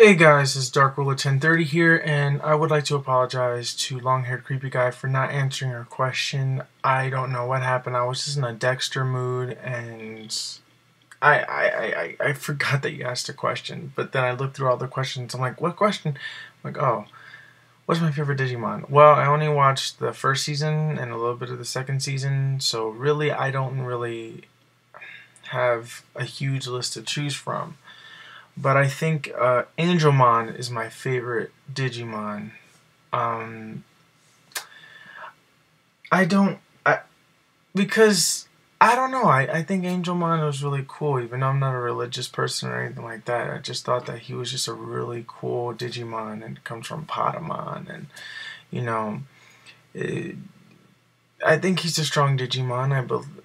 Hey guys, it's Dark Ruler 1030 here, and I would like to apologize to Long-Haired Creepy Guy for not answering your question. I don't know what happened. I was just in a Dexter mood, and I forgot that you asked a question. But then I looked through all the questions. I'm like, what question? I'm like, oh, what's my favorite Digimon? Well, I only watched the first season and a little bit of the second season, so really I don't really have a huge list to choose from. But I think Angelmon is my favorite Digimon. Um, I don't, because I don't know. I think Angelmon was really cool, even though I'm not a religious person or anything like that. I just thought that he was just a really cool Digimon, and it comes from Patamon, and you know, it, I think he's a strong Digimon.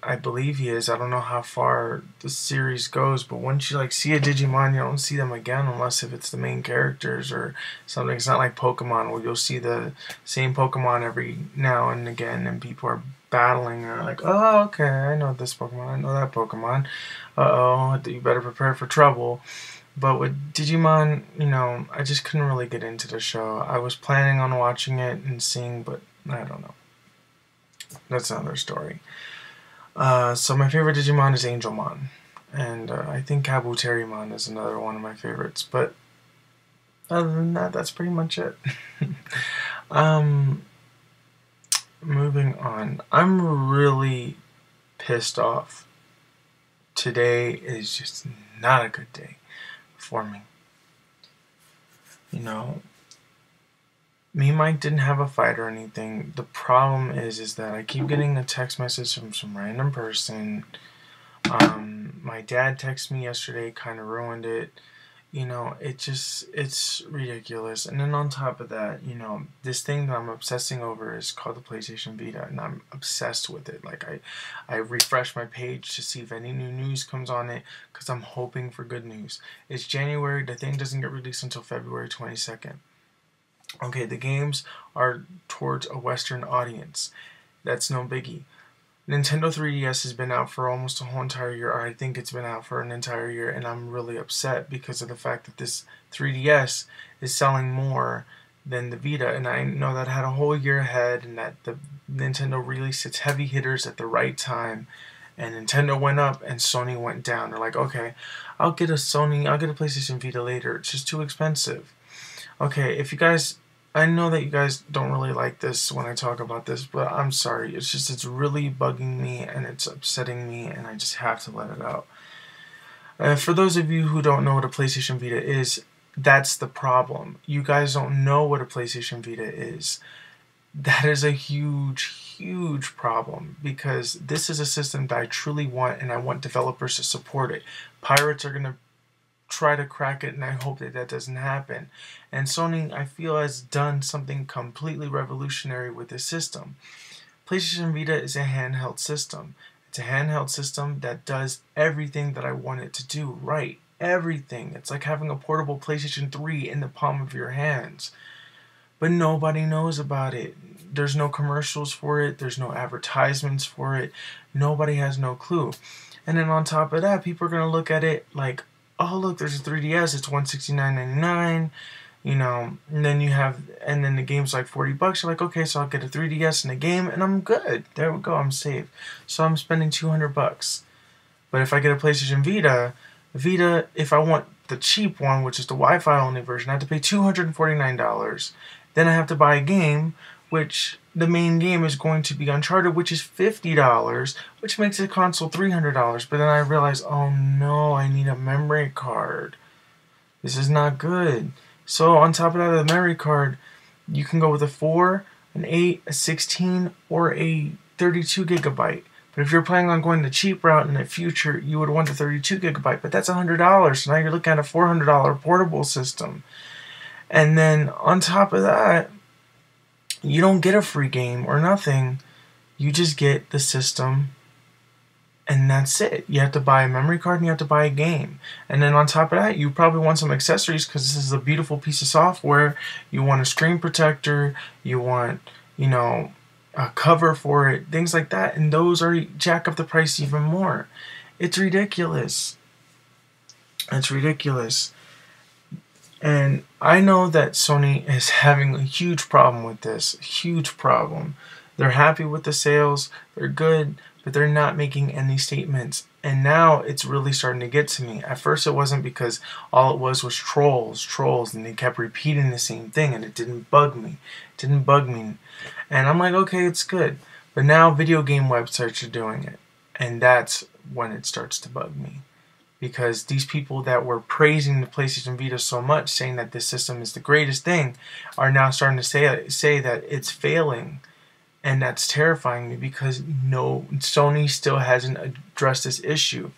I believe he is. I don't know how far the series goes, but once you see a Digimon, you don't see them again unless if it's the main characters or something. It's not like Pokemon where you'll see the same Pokemon every now and again, and people are battling. And they're like, oh, okay, I know this Pokemon, I know that Pokemon. Uh-oh, you better prepare for trouble. But with Digimon, I just couldn't really get into the show. I was planning on watching it and seeing, but I don't know. That's another story. So my favorite Digimon is Angelmon. And I think Kabuterimon is another one of my favorites. But other than that, that's pretty much it. Moving on. I'm really pissed off. Today is just not a good day for me. Me and Mike didn't have a fight or anything. The problem is that I keep getting a text message from some random person. My dad texted me yesterday, kind of ruined it. It's ridiculous. And then on top of that, this thing that I'm obsessing over is called the PlayStation Vita, and I'm obsessed with it. I refresh my page to see if any new news comes on it, because I'm hoping for good news. It's January. The thing doesn't get released until February 22nd. Okay, the games are towards a Western audience. That's no biggie. Nintendo 3DS has been out for almost a whole entire year, or I think it's been out for an entire year, and I'm really upset because of the fact that this 3DS is selling more than the Vita, and I know that had a whole year ahead, and that the Nintendo released its heavy hitters at the right time, and Nintendo went up and Sony went down. They're like, okay, I'll get a PlayStation Vita later. It's just too expensive. Okay, I know that you guys don't really like this when I talk about this, but I'm sorry. It's really bugging me and it's upsetting me, and I just have to let it out. For those of you who don't know what a PlayStation Vita is, that's the problem. You guys don't know what a PlayStation Vita is. That is a huge, huge problem, because this is a system that I truly want, and I want developers to support it. Pirates are going to try to crack it, and I hope that doesn't happen. And Sony, I feel, has done something completely revolutionary with this system. PlayStation Vita is a handheld system. It's a handheld system that does everything that I want it to do right. Everything. It's like having a portable PlayStation 3 in the palm of your hands. But nobody knows about it. There's no commercials for it. There's no advertisements for it. Nobody has no clue. And then on top of that, people are going to look at it like, oh, look, there's a 3DS, it's $169.99, and then the game's like $40. You're like, okay, so I'll get a 3DS and a game, and I'm good. There we go, I'm safe. So I'm spending $200. But if I get a PlayStation Vita, if I want the cheap one, which is the Wi-Fi only version, I have to pay $249. Then I have to buy a game, which the main game is going to be Uncharted, which is $50, which makes the console $300. But then I realize, oh no, I need a memory card. This is not good. So on top of that, the memory card, you can go with a 4, an 8, a 16, or a 32 gigabyte. But if you're planning on going the cheap route in the future, you would want the 32 gigabyte. But that's $100. So now you're looking at a $400 portable system. And then on top of that, you don't get a free game or nothing. You just get the system, and that's it. You have to buy a memory card and you have to buy a game. And then on top of that, you probably want some accessories, because this is a beautiful piece of software. You want a screen protector, you want, a cover for it, things like that. And those are jack up the price even more. It's ridiculous. It's ridiculous. And I know that Sony is having a huge problem with this. Huge problem. They're happy with the sales. They're good, but they're not making any statements. And now it's really starting to get to me. At first it wasn't, because all it was trolls, and they kept repeating the same thing, and it didn't bug me. It didn't bug me. And I'm like, okay, it's good. But now video game websites are doing it. And that's when it starts to bug me. Because these people that were praising the PlayStation Vita so much, saying that this system is the greatest thing, are now starting to say that it's failing. And that's terrifying me, because no, Sony still hasn't addressed this issue.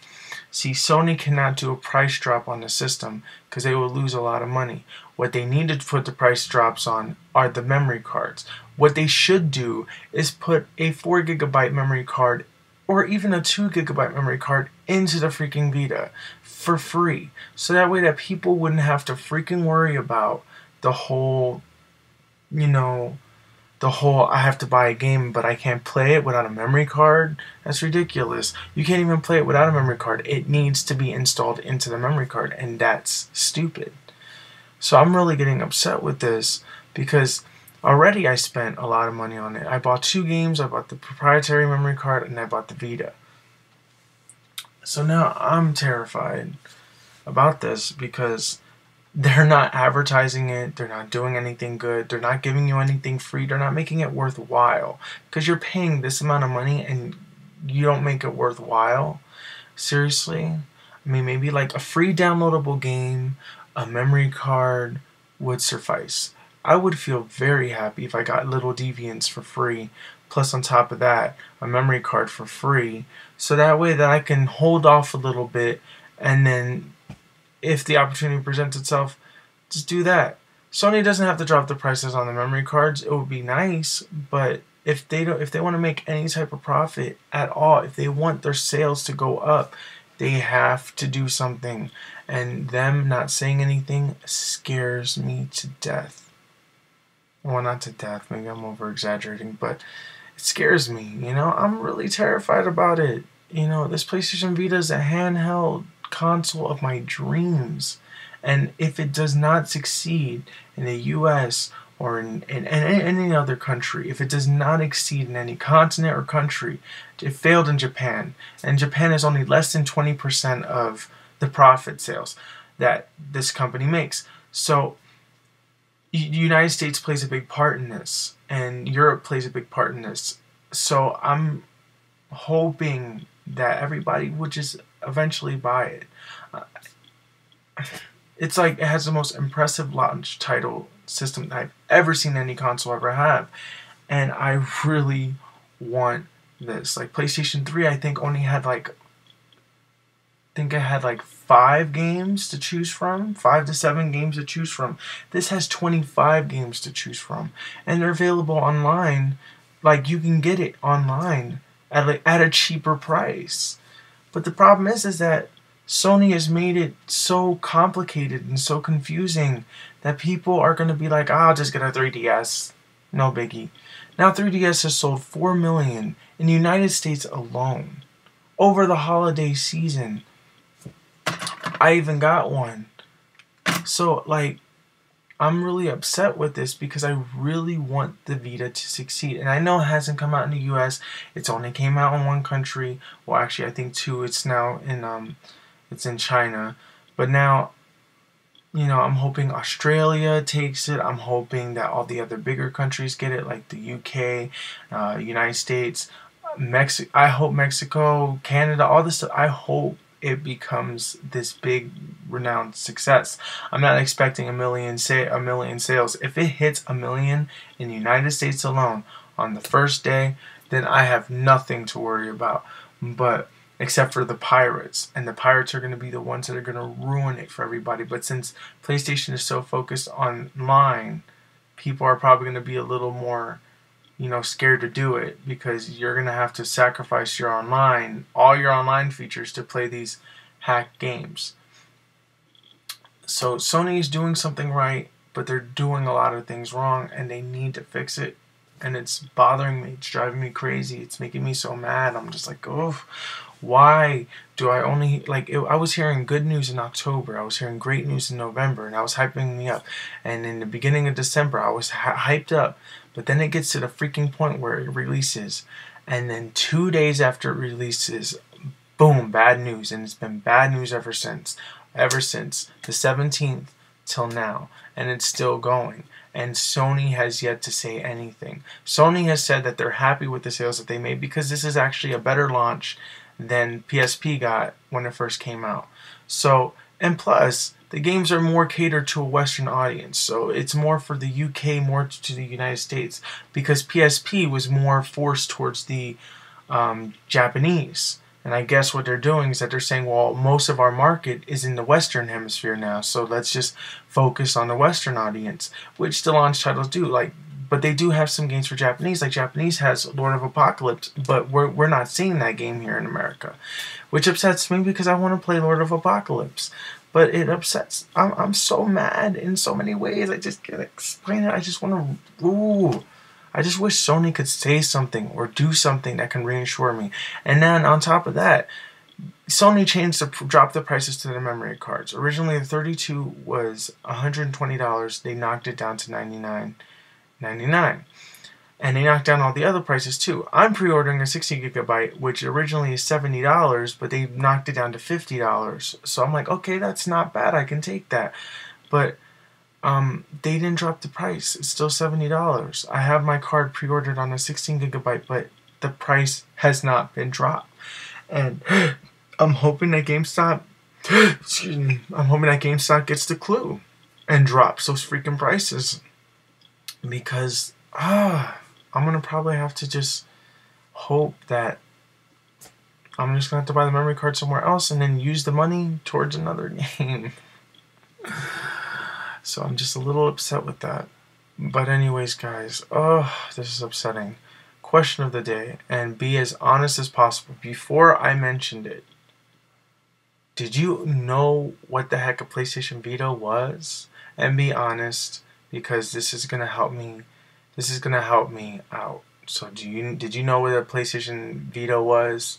See, Sony cannot do a price drop on the system, because they will lose a lot of money. What they need to put the price drops on are the memory cards. What they should do is put a 4 GB memory card, or even a 2 GB memory card, into the freaking Vita for free. So that way that people wouldn't have to freaking worry about the whole, I have to buy a game but I can't play it without a memory card. That's ridiculous. You can't even play it without a memory card. It needs to be installed into the memory card, and that's stupid. So I'm really getting upset with this, because already I spent a lot of money on it. I bought 2 games. I bought the proprietary memory card, and I bought the Vita. So now I'm terrified about this, because they're not advertising it. They're not doing anything good. They're not giving you anything free. They're not making it worthwhile, because you're paying this amount of money and you don't make it worthwhile. Seriously? I mean, maybe like a free downloadable game, a memory card would suffice. I would feel very happy if I got Little Deviants for free, plus on top of that, a memory card for free, so that way that I can hold off a little bit, and then if the opportunity presents itself, just do that. Sony doesn't have to drop the prices on the memory cards. It would be nice, but if they want to make any type of profit at all, if they want their sales to go up, they have to do something. And them not saying anything scares me to death. Well, not to death. Maybe I'm over exaggerating, but it scares me. I'm really terrified about it. This PlayStation Vita is a handheld console of my dreams, and if it does not succeed in the US or in any other country, if it does not exceed in any continent or country, it failed in Japan, and Japan is only less than 20% of the profit sales that this company makes. So the United States plays a big part in this, and Europe plays a big part in this. So I'm hoping that everybody would just eventually buy it. It's like it has the most impressive launch title system that I've ever seen any console ever have, and I really want this. Like PlayStation 3, I think only had like 5 games to choose from, 5 to 7 games to choose from. This has 25 games to choose from, and they're available online. Like, you can get it online at a cheaper price. But the problem is that Sony has made it so complicated and so confusing that people are going to be like, I'll just get a 3DS. No biggie. Now 3DS has sold 4 million in the United States alone over the holiday season. I even got one. So, like, I'm really upset with this, because I really want the Vita to succeed. And I know it hasn't come out in the US. It's only came out in 1 country. Well, actually, I think 2. It's now in China. But now, I'm hoping Australia takes it. I'm hoping that all the other bigger countries get it, like the UK, United States, Mexico. I hope Mexico, Canada, all this stuff. I hope it becomes this big renowned success. I'm not expecting a million sales. If it hits 1 million in the United States alone on the first day, then I have nothing to worry about. But except for the pirates, and the pirates are going to be the ones that are going to ruin it for everybody. But since PlayStation is so focused online, people are probably going to be a little more scared to do it, because you're going to have to sacrifice all your online features to play these hacked games. So Sony is doing something right, but they're doing a lot of things wrong, and they need to fix it and it's bothering me. It's driving me crazy. It's making me so mad. I'm just like, oh, why do I only, like, I was hearing good news in October. I was hearing great news in November, and I was hyping me up. And in the beginning of December, I was hyped up. But then it gets to the freaking point where it releases, and then 2 days after it releases, boom, bad news. And it's been bad news ever since. Ever since the 17th till now. And it's still going. And Sony has yet to say anything. Sony has said that they're happy with the sales that they made because this is actually a better launch than PSP got when it first came out. So, and plus, the games are more catered to a Western audience. So it's more for the UK, more to the United States. Because PSP was more forced towards the Japanese. And I guess what they're doing is that they're saying, well, most of our market is in the Western hemisphere now, so let's just focus on the Western audience, which the launch titles do. Like, but they do have some games for Japanese. Like Japanese has Lord of Apocalypse, but we're not seeing that game here in America, which upsets me because I want to play Lord of Apocalypse. But it upsets. I'm so mad in so many ways. I just can't explain it. I just want to. Ooh. I just wish Sony could say something or do something that can reassure me. And then on top of that, Sony changed dropped the prices to the memory cards. Originally, the 32 was $120. They knocked it down to $99.99. And they knocked down all the other prices too. I'm pre-ordering a 60 gigabyte, which originally is $70, but they knocked it down to $50. So I'm like, okay, that's not bad. I can take that. But they didn't drop the price. It's still $70. I have my card pre-ordered on a 16 gigabyte, but the price has not been dropped. And I'm hoping that GameStop, excuse me, I'm hoping that GameStop gets the clue and drops those freaking prices. Because, I'm going to probably have to just hope that I'm just going to have to buy the memory card somewhere else and then use the money towards another game. So I'm just a little upset with that. But anyways, guys, this is upsetting. Question of the day, and be as honest as possible. Before I mentioned it, did you know what the heck a PlayStation Vita was? And be honest, because this is gonna help me. This is gonna help me out. So did you know what a PlayStation Vita was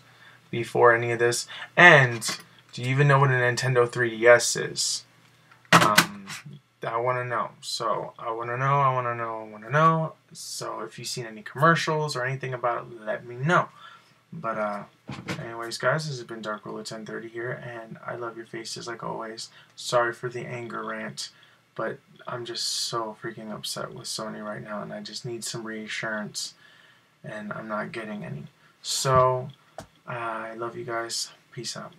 before any of this? And do you even know what a Nintendo 3DS is? I want to know. So, I want to know. So, if you've seen any commercials or anything about it, let me know. But, anyways, guys, this has been Dark Ruler 1030 here, and I love your faces like always. Sorry for the anger rant, but I'm just so freaking upset with Sony right now, and I just need some reassurance, and I'm not getting any. So, I love you guys. Peace out.